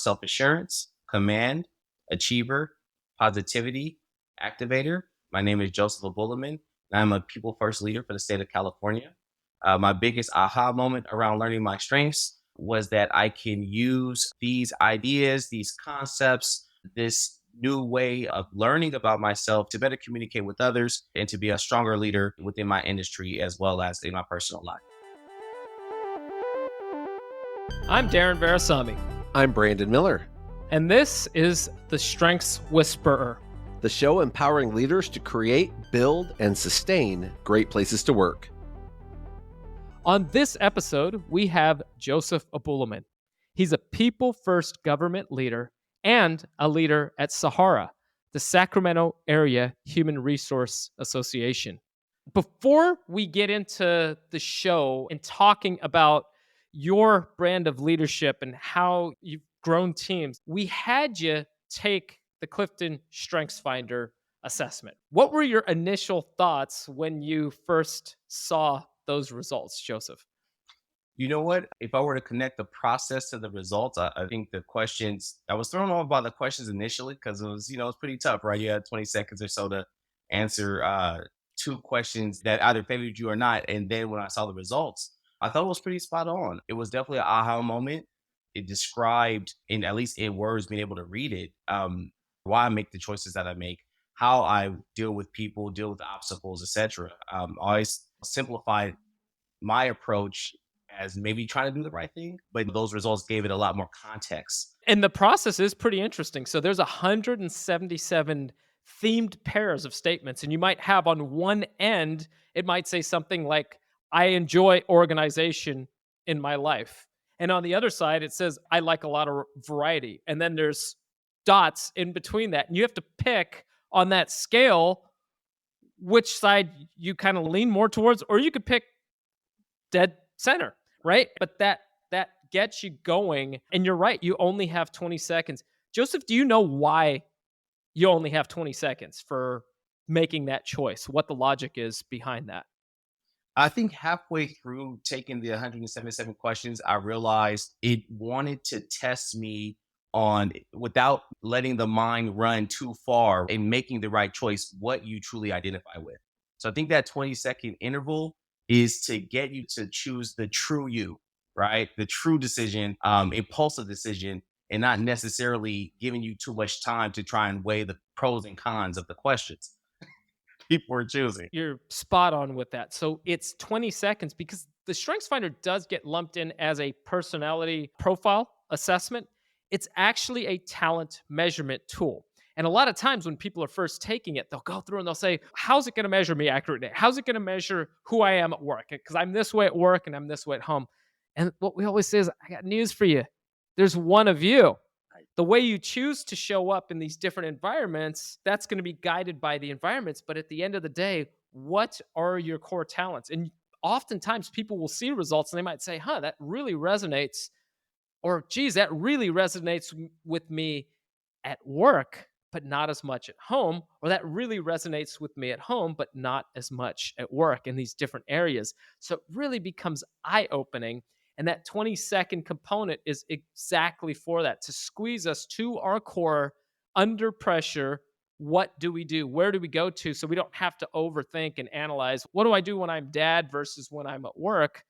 self-assurance, command, achiever, positivity, activator. My name is Joseph Abhulimen, and I'm a people first leader for the state of California. My biggest aha moment around learning my strengths was that I can use these ideas, these concepts, this new way of learning about myself to better communicate with others and to be a stronger leader within my industry as well as in my personal life. I'm Darren Verasami, I'm Brandon Miller, and this is The Strengths Whisperer. the show empowering leaders to create, build, and sustain great places to work. On this episode, we have Joseph Abhulimen. He's a people-first government leader and a leader at Sahara, the Sacramento Area Human Resource Association. Before we get into the show and talking about your brand of leadership and how you've grown teams, we had you take the Clifton Strengths Finder assessment. What were your initial thoughts when you first saw those results, Joseph? You know what? If I were to connect the process to the results, I think the questions, I was thrown off by the questions initially because it was, it's pretty tough, right? You had 20 seconds or so to answer two questions that either favored you or not. And then when I saw the results, I thought it was pretty spot on. It was definitely an aha moment. It described, in at least in words, being able to read it, why I make the choices that I make, how I deal with people, deal with obstacles, etc. Always simplified my approach as maybe trying to do the right thing, but those results gave it a lot more context. And the process is pretty interesting. So there's 177 themed pairs of statements, and you might have on one end, it might say something like, I enjoy organization in my life. And on the other side, it says, I like a lot of variety. And then there's dots in between that. And you have to pick on that scale which side you kind of lean more towards, or you could pick dead center, right? But that gets you going. And you're right, you only have 20 seconds. Joseph, do you know why you only have 20 seconds for making that choice? What the logic is behind that? I think halfway through taking the 177 questions, I realized it wanted to test me on, without letting the mind run too far and making the right choice, what you truly identify with. So I think that 20-second interval is to get you to choose the true you, right? The true decision, impulsive decision, and not necessarily giving you too much time to try and weigh the pros and cons of the questions people are choosing. You're spot on with that. So it's 20 seconds because the Strengths Finder does get lumped in as a personality profile assessment. It's actually a talent measurement tool. And a lot of times when people are first taking it, they'll go through and they'll say, how's it going to measure me accurately? How's it going to measure who I am at work? Because I'm this way at work and I'm this way at home. And what we always say is, I got news for you. There's one of you. The way you choose to show up in these different environments, that's going to be guided by the environments. But at the end of the day, what are your core talents? And oftentimes people will see results and they might say, that really resonates. Or, geez, that really resonates with me at work, but not as much at home. Or that really resonates with me at home, but not as much at work in these different areas. So it really becomes eye-opening. And that 20-second component is exactly for that, to squeeze us to our core under pressure. What do we do? Where do we go to? So we don't have to overthink and analyze, what do I do when I'm dad versus when I'm at work?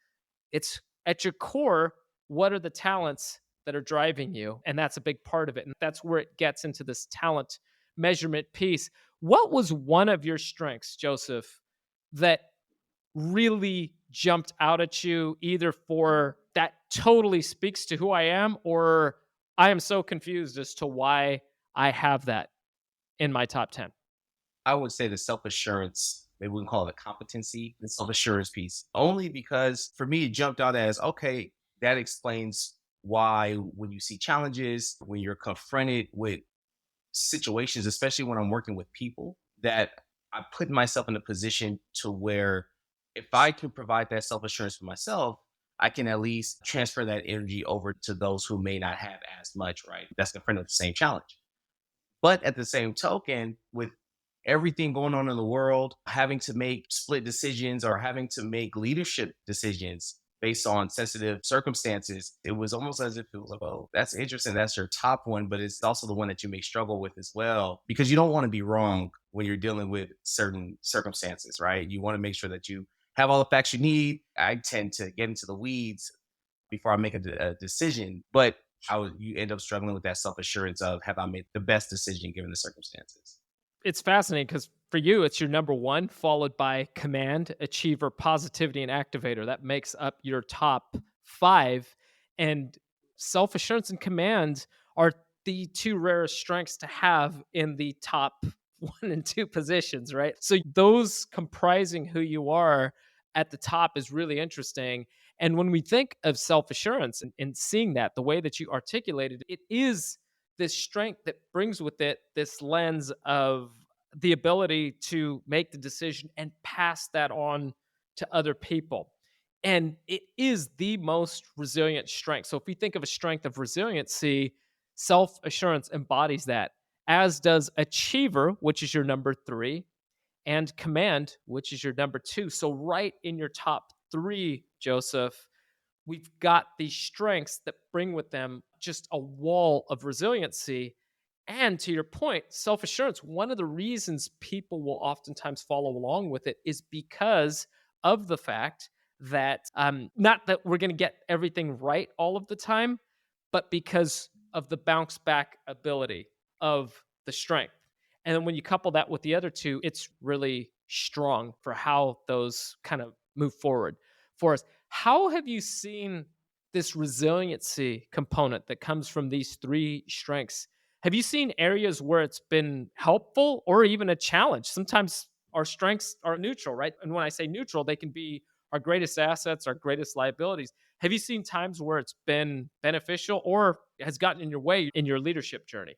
It's at your core, what are the talents that are driving you? And that's a big part of it. And that's where it gets into this talent measurement piece. What was one of your strengths, Joseph, that really jumped out at you, either for that totally speaks to who I am, or I am so confused as to why I have that in my top 10? I would say the self-assurance, maybe we can call it a competency, the self-assurance piece, only because for me, it jumped out as, okay, that explains why when you see challenges, when you're confronted with situations, especially when I'm working with people, that I put myself in a position to where if I can provide that self-assurance for myself, I can at least transfer that energy over to those who may not have as much, right? That's confronted with the same challenge. But at the same token, with everything going on in the world, having to make split decisions or having to make leadership decisions based on sensitive circumstances, it was almost as if it was like, oh, that's interesting. That's your top one, but it's also the one that you may struggle with as well because you don't want to be wrong when you're dealing with certain circumstances, right? You want to make sure that you have all the facts you need. I tend to get into the weeds before I make a decision, but you end up struggling with that self assurance of have I made the best decision given the circumstances? It's fascinating because for you, it's your number one, followed by command, achiever, positivity, and activator. That makes up your top five. And self assurance and command are the two rarest strengths to have in the top one and two positions, right? So those comprising who you are at the top is really interesting. And when we think of self assurance and seeing that, the way that you articulated it is this strength that brings with it this lens of the ability to make the decision and pass that on to other people. And it is the most resilient strength. So if we think of a strength of resiliency, self assurance embodies that, as does achiever, which is your number three, and command, which is your number two. So, right in your top three, Joseph, we've got these strengths that bring with them just a wall of resiliency. And to your point, self assurance, one of the reasons people will oftentimes follow along with it is because of the fact that, not that we're going to get everything right all of the time, but because of the bounce back ability of the strength. And then when you couple that with the other two, it's really strong for how those kind of move forward for us. How have you seen this resiliency component that comes from these three strengths? Have you seen areas where it's been helpful or even a challenge? Sometimes our strengths are neutral, right? And when I say neutral, they can be our greatest assets, our greatest liabilities. Have you seen times where it's been beneficial or has gotten in your way in your leadership journey?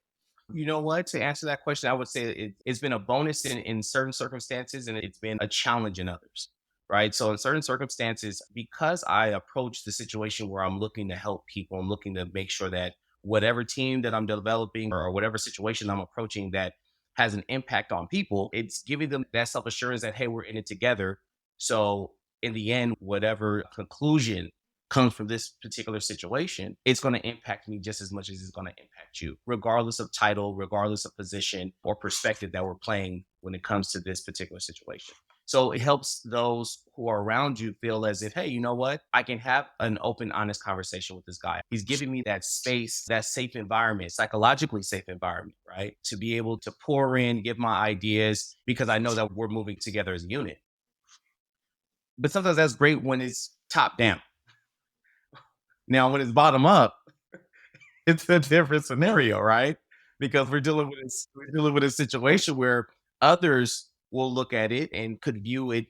You know what? To answer that question, I would say it's been a bonus in certain circumstances and it's been a challenge in others, right? So, in certain circumstances, because I approach the situation where I'm looking to help people, I'm looking to make sure that whatever team that I'm developing or whatever situation I'm approaching that has an impact on people, it's giving them that self assurance that, hey, we're in it together. So, in the end, whatever conclusion comes from this particular situation, it's going to impact me just as much as it's going to impact you, regardless of title, regardless of position or perspective that we're playing when it comes to this particular situation. So it helps those who are around you feel as if, hey, you know what? I can have an open, honest conversation with this guy. He's giving me that space, that safe environment, psychologically safe environment, right? To be able to pour in, give my ideas because I know that we're moving together as a unit. But sometimes that's great when it's top down. Now, when it's bottom up, it's a different scenario, right? Because we're dealing with a situation where others will look at it and could view it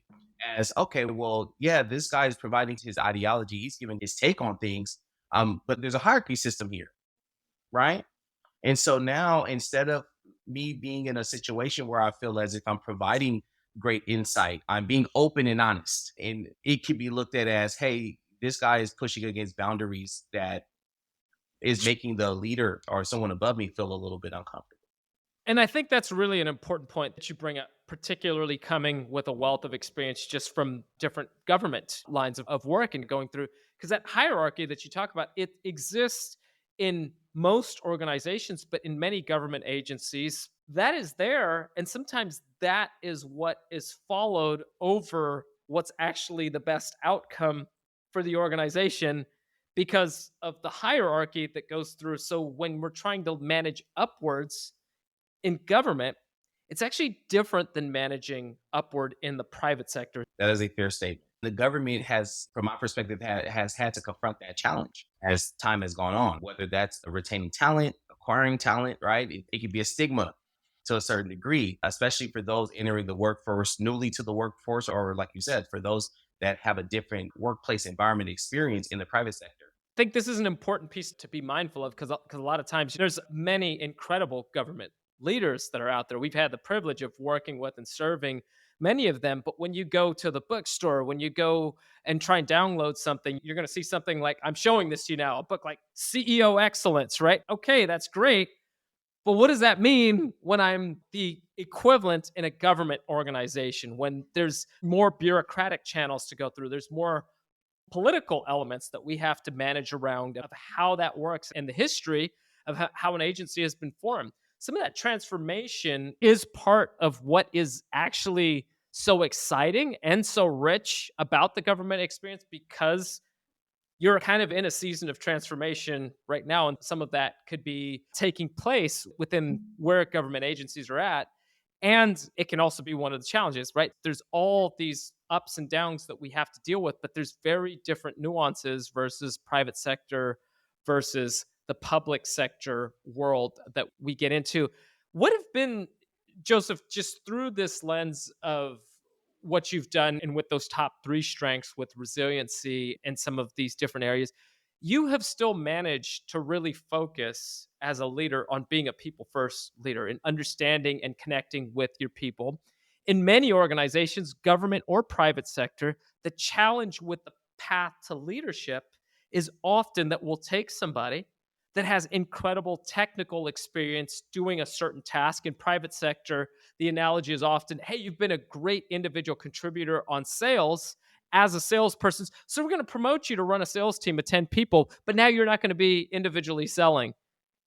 as okay, well, yeah, this guy is providing his ideology, he's giving his take on things. But there's a hierarchy system here, right? And so now instead of me being in a situation where I feel as if I'm providing great insight, I'm being open and honest. And it can be looked at as, hey, this guy is pushing against boundaries that is making the leader or someone above me feel a little bit uncomfortable. And I think that's really an important point that you bring up, particularly coming with a wealth of experience just from different government lines of work and going through, because that hierarchy that you talk about, it exists in most organizations, but in many government agencies, that is there. And sometimes that is what is followed over what's actually the best outcome for the organization because of the hierarchy that goes through. So when we're trying to manage upwards, in government, it's actually different than managing upward in the private sector. That is a fair statement. The government has, from my perspective, has had to confront that challenge as time has gone on, whether that's retaining talent, acquiring talent, right? It could be a stigma to a certain degree, especially for those entering the workforce, newly to the workforce, or like you said, for those that have a different workplace environment experience in the private sector. I think this is an important piece to be mindful of because a lot of times there's many incredible government leaders that are out there. We've had the privilege of working with and serving many of them. But when you go to the bookstore, when you go and try and download something, you're going to see something like I'm showing this to you now, a book like CEO Excellence, right? Okay, that's great. But what does that mean when I'm the equivalent in a government organization, when there's more bureaucratic channels to go through? There's more political elements that we have to manage around of how that works and the history of how an agency has been formed. Some of that transformation is part of what is actually so exciting and so rich about the government experience, because you're kind of in a season of transformation right now, and some of that could be taking place within where government agencies are at. And it can also be one of the challenges, right? There's all these ups and downs that we have to deal with, but there's very different nuances versus private sector versus the public sector world that we get into. What have been, Joseph, just through this lens of what you've done and with those top three strengths with resiliency and some of these different areas, you have still managed to really focus as a leader on being a people first leader and understanding and connecting with your people. In many organizations, government or private sector, the challenge with the path to leadership is often that we'll take somebody that has incredible technical experience doing a certain task. In private sector, the analogy is often, hey, you've been a great individual contributor on sales as a salesperson, so we're going to promote you to run a sales team of 10 people, but now you're not going to be individually selling.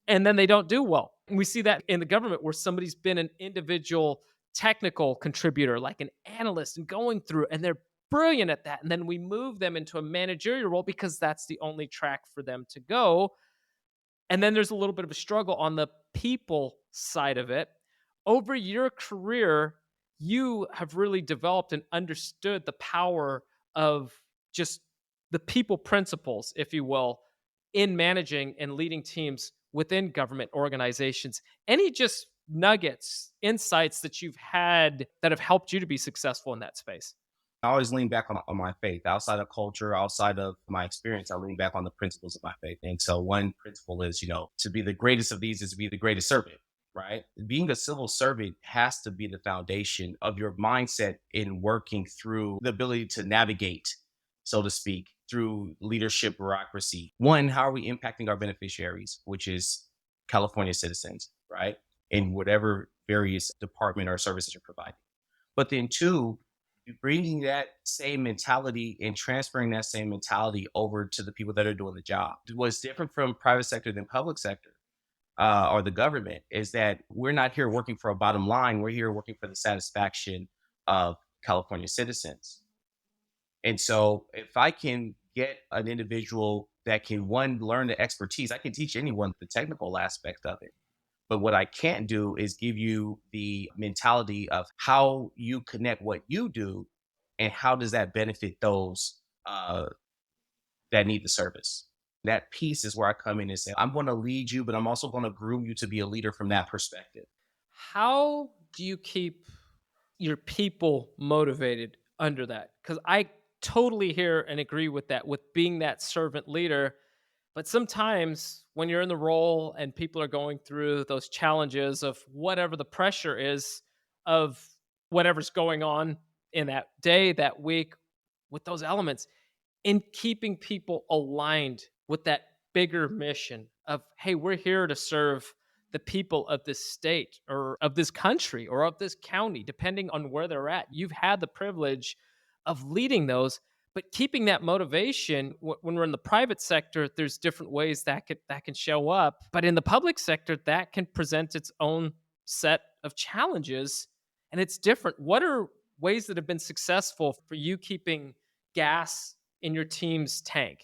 And then they don't do well. And we see that in the government where somebody's been an individual technical contributor, like an analyst, and going through, and they're brilliant at that. And then we move them into a managerial role because that's the only track for them to go. And then there's a little bit of a struggle on the people side of it. Over your career, you have really developed and understood the power of just the people principles, if you will, in managing and leading teams within government organizations. Any just nuggets, insights that you've had that have helped you to be successful in that space? I always lean back on my faith. Outside of culture, outside of my experience, I lean back on the principles of my faith. And so one principle is, to be the greatest of these is to be the greatest servant, right? Being a civil servant has to be the foundation of your mindset in working through the ability to navigate, so to speak, through leadership bureaucracy. One, how are we impacting our beneficiaries, which is California citizens, right? In whatever various department or services you're providing. But then two, bringing that same mentality and transferring that same mentality over to the people that are doing the job. What's different from private sector than public sector or the government is that we're not here working for a bottom line. We're here working for the satisfaction of California citizens. And so if I can get an individual that can, one, learn the expertise, I can teach anyone the technical aspect of it. But what I can't do is give you the mentality of how you connect what you do and how does that benefit those that need the service. That piece is where I come in and say, I'm going to lead you, but I'm also going to groom you to be a leader from that perspective. How do you keep your people motivated under that? Because I totally hear and agree with that, with being that servant leader. But sometimes when you're in the role and people are going through those challenges of whatever the pressure is of whatever's going on in that day, that week, with those elements, in keeping people aligned with that bigger mission of, hey, we're here to serve the people of this state or of this country or of this county, depending on where they're at. You've had the privilege of leading those, but keeping that motivation. When we're in the private sector, there's different ways that can show up, but in the public sector, that can present its own set of challenges, and it's different. What are ways that have been successful for you keeping gas in your team's tank?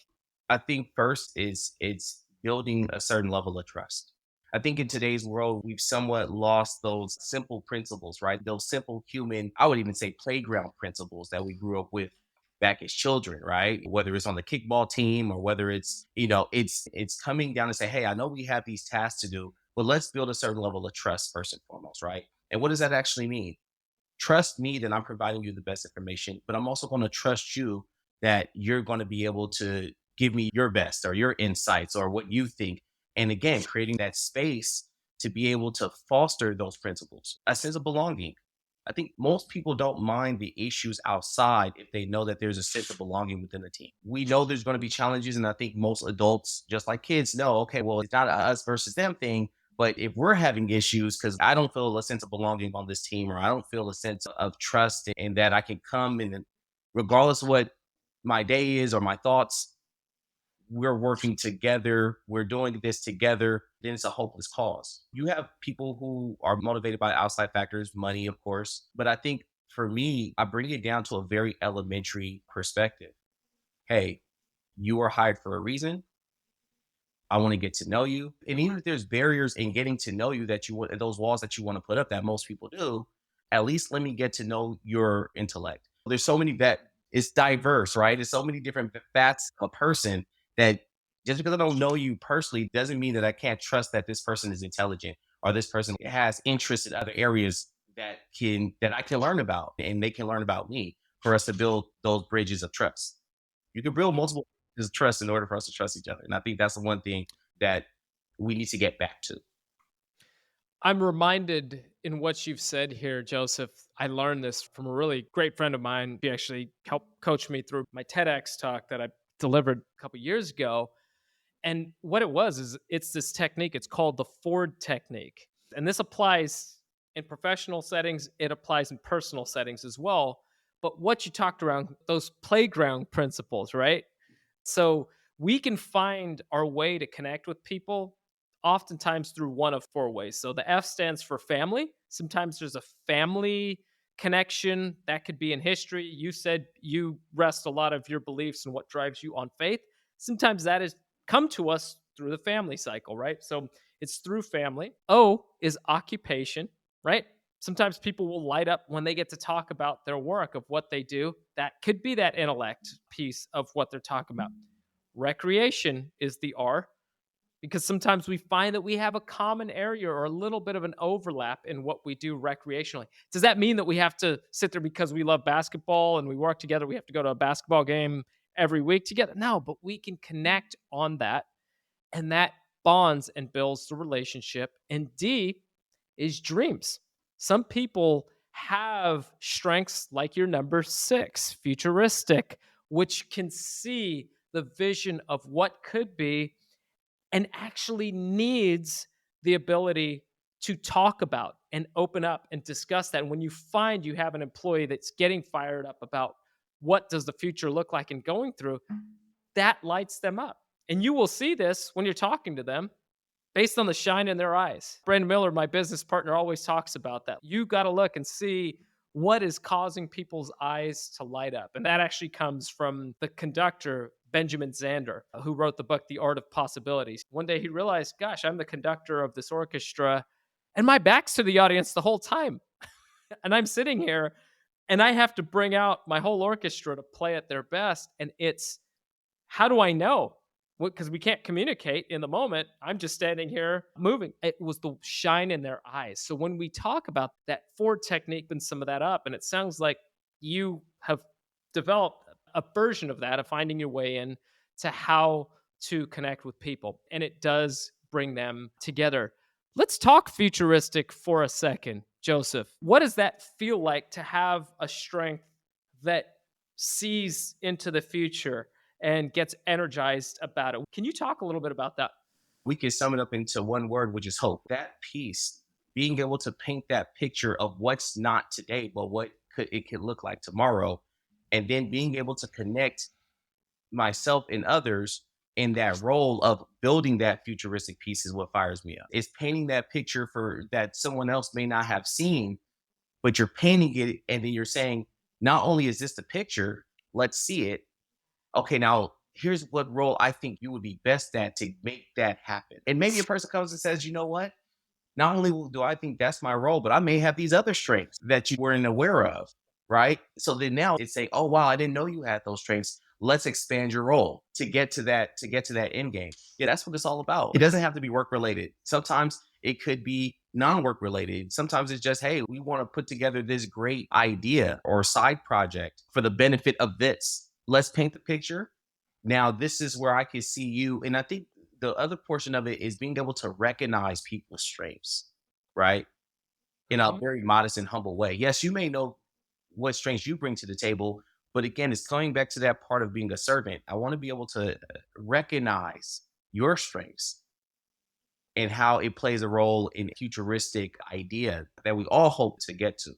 I think first is it's building a certain level of trust. I think in today's world, we've somewhat lost those simple principles, right? Those simple human, I would even say playground principles that we grew up with back as children, right? Whether it's on the kickball team or whether it's coming down and say, hey, I know we have these tasks to do, but let's build a certain level of trust first and foremost, right? And what does that actually mean? Trust me that I'm providing you the best information, but I'm also going to trust you that you're going to be able to give me your best or your insights or what you think. And again, creating that space to be able to foster those principles, a sense of belonging. I think most people don't mind the issues outside if they know that there's a sense of belonging within the team. We know there's going to be challenges, and I think most adults, just like kids, know, okay, well, it's not a us versus them thing. But if we're having issues because I don't feel a sense of belonging on this team, or I don't feel a sense of trust and that I can come and regardless of what my day is or my thoughts, we're working together, we're doing this together, then it's a hopeless cause. You have people who are motivated by outside factors, money, of course. But I think for me, I bring it down to a very elementary perspective. Hey, you are hired for a reason. I want to get to know you. And even if there's barriers in getting to know you that you want, those walls that you want to put up that most people do, at least let me get to know your intellect. There's so many that it's diverse, right? There's so many different facets of a person that just because I don't know you personally doesn't mean that I can't trust that this person is intelligent or this person has interest in other areas that I can learn about and they can learn about me for us to build those bridges of trust. You can build multiple is trust in order for us to trust each other. And I think that's the one thing that we need to get back to. I'm reminded in what you've said here, Joseph. I learned this from a really great friend of mine. He actually helped coach me through my TEDx talk that I delivered a couple years ago. And what it was is it's this technique. It's called the Ford technique. And this applies in professional settings, it applies in personal settings as well. But what you talked around, those playground principles, right? So we can find our way to connect with people oftentimes through one of four ways. So the F stands for family. Sometimes there's a family connection that could be in history. You said you rest a lot of your beliefs and what drives you on faith. Sometimes that is come to us through the family cycle, right? So it's through family. O is occupation, right? Sometimes people will light up when they get to talk about their work of what they do. That could be that intellect piece of what they're talking about. Recreation is the R because sometimes we find that we have a common area or a little bit of an overlap in what we do recreationally. Does that mean that we have to sit there because we love basketball and we work together? We have to go to a basketball game every week together? No, but we can connect on that, and that bonds and builds the relationship. And D is dreams. Some people have strengths like your number 6, futuristic, which can see the vision of what could be and actually needs the ability to talk about and open up and discuss that. And when you find you have an employee that's getting fired up about what does the future look like and going through, that lights them up. And you will see this when you're talking to them based on the shine in their eyes. Brandon Miller, my business partner, always talks about that. You got to look and see what is causing people's eyes to light up. And that actually comes from the conductor, Benjamin Zander, who wrote the book, The Art of Possibilities. One day he realized, gosh, I'm the conductor of this orchestra, and my back's to the audience the whole time. And I'm sitting here and I have to bring out my whole orchestra to play at their best. And it's, how do I know? Because we can't communicate in the moment. I'm just standing here moving. It was the shine in their eyes. So when we talk about that Ford technique and some of that up, and it sounds like you have developed a version of that, of finding your way in to how to connect with people. And it does bring them together. Let's talk futuristic for a second, Joseph. What does that feel like to have a strength that sees into the future and gets energized about it? Can you talk a little bit about that? We can sum it up into one word, which is hope. That piece, being able to paint that picture of what's not today, but what could look like tomorrow, and then being able to connect myself and others in that role of building that futuristic piece is what fires me up. It's painting that picture for that someone else may not have seen, but you're painting it and then you're saying, not only is this the picture, let's see it. Okay, now here's what role I think you would be best at to make that happen. And maybe a person comes and says, you know what? Not only do I think that's my role, but I may have these other strengths that you weren't aware of, right? So then now it's say, oh wow, I didn't know you had those strengths. Let's expand your role to get to that end game. Yeah, that's what it's all about. It doesn't have to be work related. Sometimes it could be non-work related. Sometimes it's just, hey, we want to put together this great idea or side project for the benefit of this. Let's paint the picture. Now, this is where I can see you. And I think the other portion of it is being able to recognize people's strengths, right? In a Mhm. very modest and humble way. Yes, you may know what strengths you bring to the table, but again, it's going back to that part of being a servant. I want to be able to recognize your strengths and how it plays a role in futuristic idea that we all hope to get to.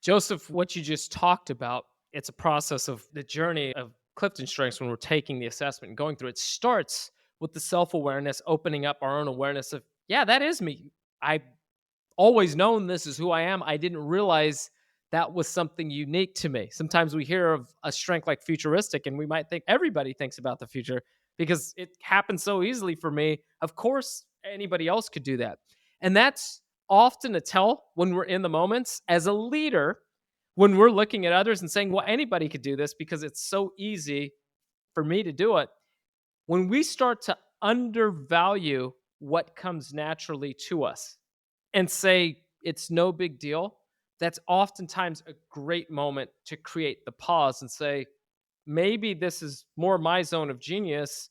Joseph, what you just talked about It's a process of the journey of Clifton Strengths when we're taking the assessment and going through it starts with the self awareness, opening up our own awareness of, yeah, that is me. I've always known this is who I am. I didn't realize that was something unique to me. Sometimes we hear of a strength like futuristic and we might think everybody thinks about the future because it happens so easily for me. Of course, anybody else could do that. And that's often a tell when we're in the moments as a leader, when we're looking at others and saying, well, anybody could do this because it's so easy for me to do it. When we start to undervalue what comes naturally to us and say it's no big deal, that's oftentimes a great moment to create the pause and say, maybe this is more my zone of genius.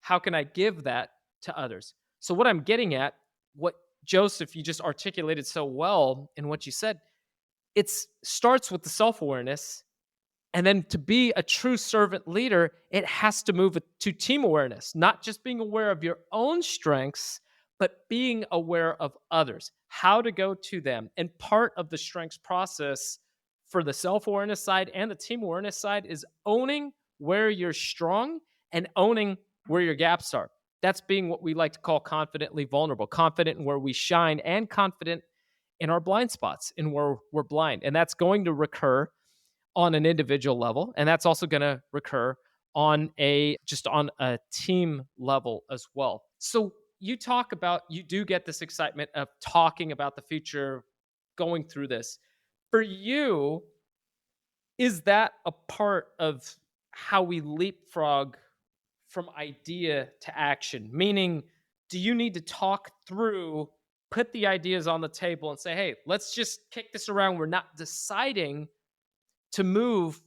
How can I give that to others? So, what I'm getting at, what Joseph, you just articulated so well in what you said, it starts with the self awareness. And then to be a true servant leader, it has to move to team awareness, not just being aware of your own strengths, but being aware of others, how to go to them. And part of the strengths process for the self awareness side and the team awareness side is owning where you're strong and owning where your gaps are. That's being what we like to call confidently vulnerable, confident in where we shine and confident in our blind spots, in where we're blind. And that's going to recur on an individual level, and that's also going to recur on a team level as well. So you talk about, you do get this excitement of talking about the future, going through this. For you, is that a part of how we leapfrog from idea to action? Meaning, do you need to talk through, put the ideas on the table and say, hey, let's just kick this around. We're not deciding to move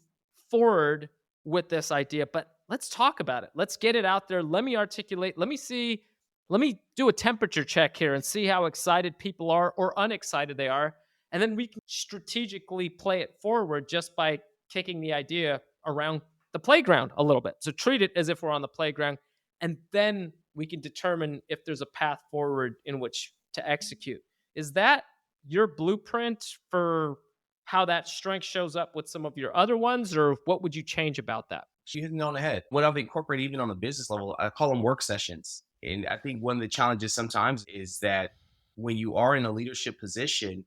forward with this idea, but let's talk about it. Let's get it out there. Let me articulate. Let me do a temperature check here and see how excited people are or unexcited they are. And then we can strategically play it forward just by kicking the idea around the playground a little bit. So treat it as if we're on the playground. And then we can determine if there's a path forward in which to execute. Is that your blueprint for how that strength shows up with some of your other ones, or what would you change about that? You hit it on the head. What I've incorporated even on the business level, I call them work sessions. And I think one of the challenges sometimes is that when you are in a leadership position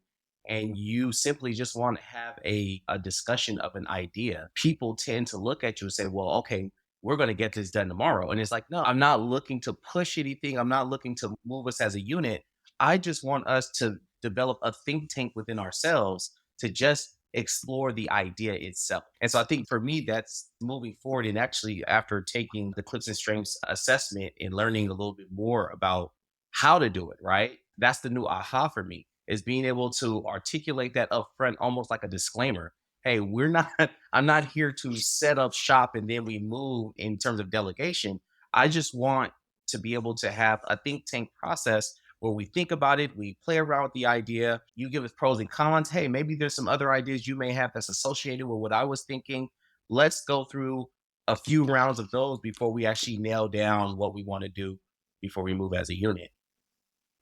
and you simply just want to have a discussion of an idea, people tend to look at you and say, well, okay, we're going to get this done tomorrow. And it's like, no, I'm not looking to push anything. I'm not looking to move us as a unit. I just want us to develop a think tank within ourselves to just explore the idea itself. And so I think for me, that's moving forward. And actually, after taking the Clifton Strengths assessment and learning a little bit more about how to do it, right? That's the new aha for me, is being able to articulate that up front, almost like a disclaimer. Hey, we're not, I'm not here to set up shop and then we move in terms of delegation. I just want to be able to have a think tank process where we think about it, we play around with the idea, you give us pros and cons. Hey, maybe there's some other ideas you may have that's associated with what I was thinking. Let's go through a few rounds of those before we actually nail down what we want to do before we move as a unit.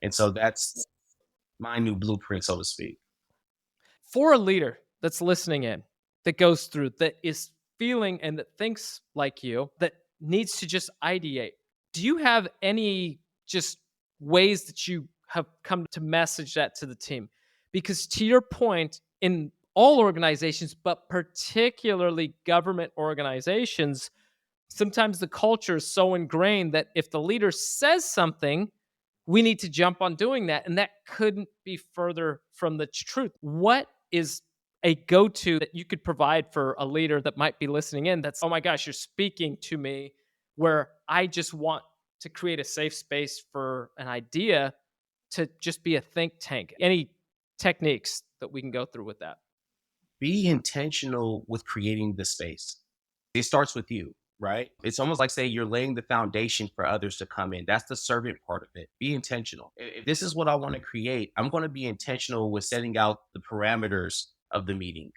And so that's my new blueprint, so to speak. For a leader that's listening in, that goes through, that is feeling and that thinks like you, that needs to just ideate, do you have any just ways that you have come to message that to the team? Because to your point, in all organizations, but particularly government organizations, sometimes the culture is so ingrained that if the leader says something, we need to jump on doing that. And that couldn't be further from the truth. What is a go to that you could provide for a leader that might be listening in that's, oh my gosh, you're speaking to me, where I just want to create a safe space for an idea to just be a think tank? Any techniques that we can go through with that? Be intentional with creating the space. It starts with you, right? It's almost like say you're laying the foundation for others to come in. That's the servant part of it. Be intentional. If this is what I want to create, I'm going to be intentional with setting out the parameters of the meeting,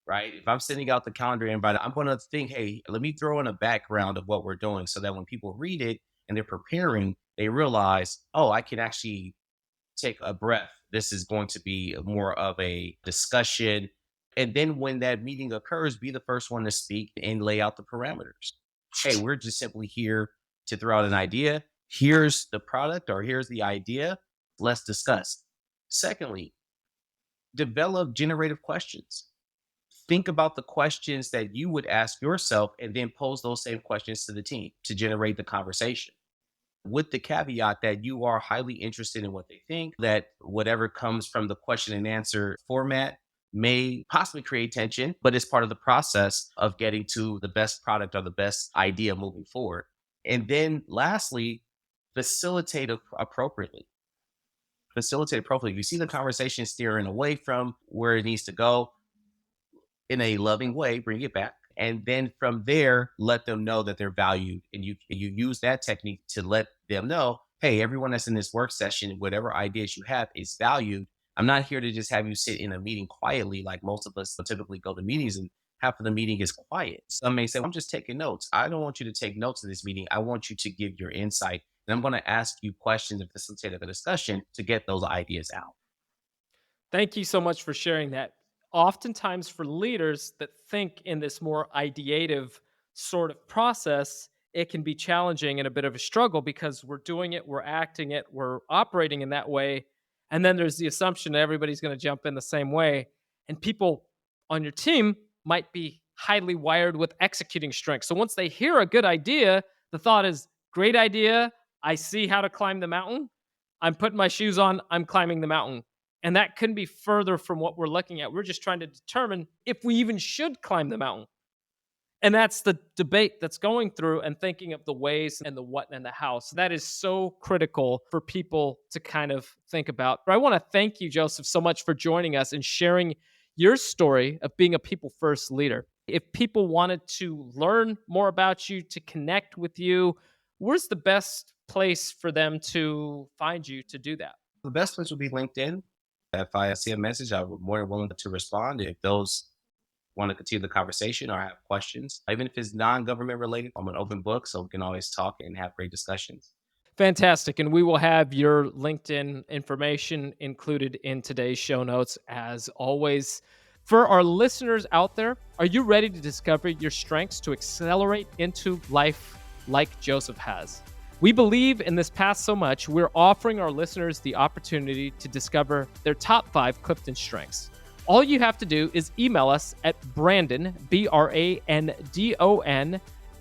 right? If I'm sending out the calendar invite, I'm going to think, hey, let me throw in a background of what we're doing so that when people read it and they're preparing, they realize, oh, I can actually take a breath. This is going to be more of a discussion. And then when that meeting occurs, be the first one to speak and lay out the parameters. Hey, we're just simply here to throw out an idea. Here's the product or here's the idea. Let's discuss. Secondly, develop generative questions. Think about the questions that you would ask yourself and then pose those same questions to the team to generate the conversation, with the caveat that you are highly interested in what they think, that whatever comes from the question and answer format may possibly create tension, but it's part of the process of getting to the best product or the best idea moving forward. And then lastly, facilitate appropriately. Facilitate appropriately. If you see the conversation steering away from where it needs to go, in a loving way, bring it back. And then from there, let them know that they're valued. And you use that technique to let them know, hey, everyone that's in this work session, whatever ideas you have is valued. I'm not here to just have you sit in a meeting quietly, like most of us typically go to meetings and half of the meeting is quiet. Some may say, well, I'm just taking notes. I don't want you to take notes in this meeting. I want you to give your insight. And I'm going to ask you questions and facilitate a discussion to get those ideas out. Thank you so much for sharing that. Oftentimes, for leaders that think in this more ideative sort of process, it can be challenging and a bit of a struggle because we're doing it, we're acting it, we're operating in that way. And then there's the assumption that everybody's going to jump in the same way. And people on your team might be highly wired with executing strengths. So once they hear a good idea, the thought is, great idea. I see how to climb the mountain. I'm putting my shoes on. I'm climbing the mountain. And that couldn't be further from what we're looking at. We're just trying to determine if we even should climb the mountain. And that's the debate that's going through, and thinking of the ways and the what and the how. So that is so critical for people to kind of think about. But I want to thank you, Joseph, so much for joining us and sharing your story of being a people first leader. If people wanted to learn more about you, to connect with you, where's the best place for them to find you to do that? The best place would be LinkedIn. If I see a message, I'm more than willing to respond. If those want to continue the conversation or have questions, even if it's non-government related, I'm an open book, so we can always talk and have great discussions. Fantastic. And we will have your LinkedIn information included in today's show notes as always. For our listeners out there, are you ready to discover your strengths to accelerate into life like Joseph has? We believe in this path so much, we're offering our listeners the opportunity to discover their top 5 Clifton strengths. All you have to do is email us at Brandon, Brandon,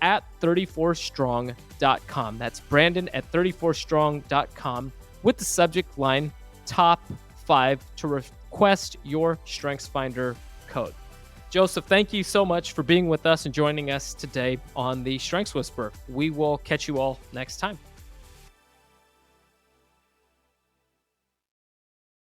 at 34strong.com. That's Brandon at 34strong.com with the subject line Top 5 to request your StrengthsFinder code. Joseph, thank you so much for being with us and joining us today on the Strengths Whisper. We will catch you all next time.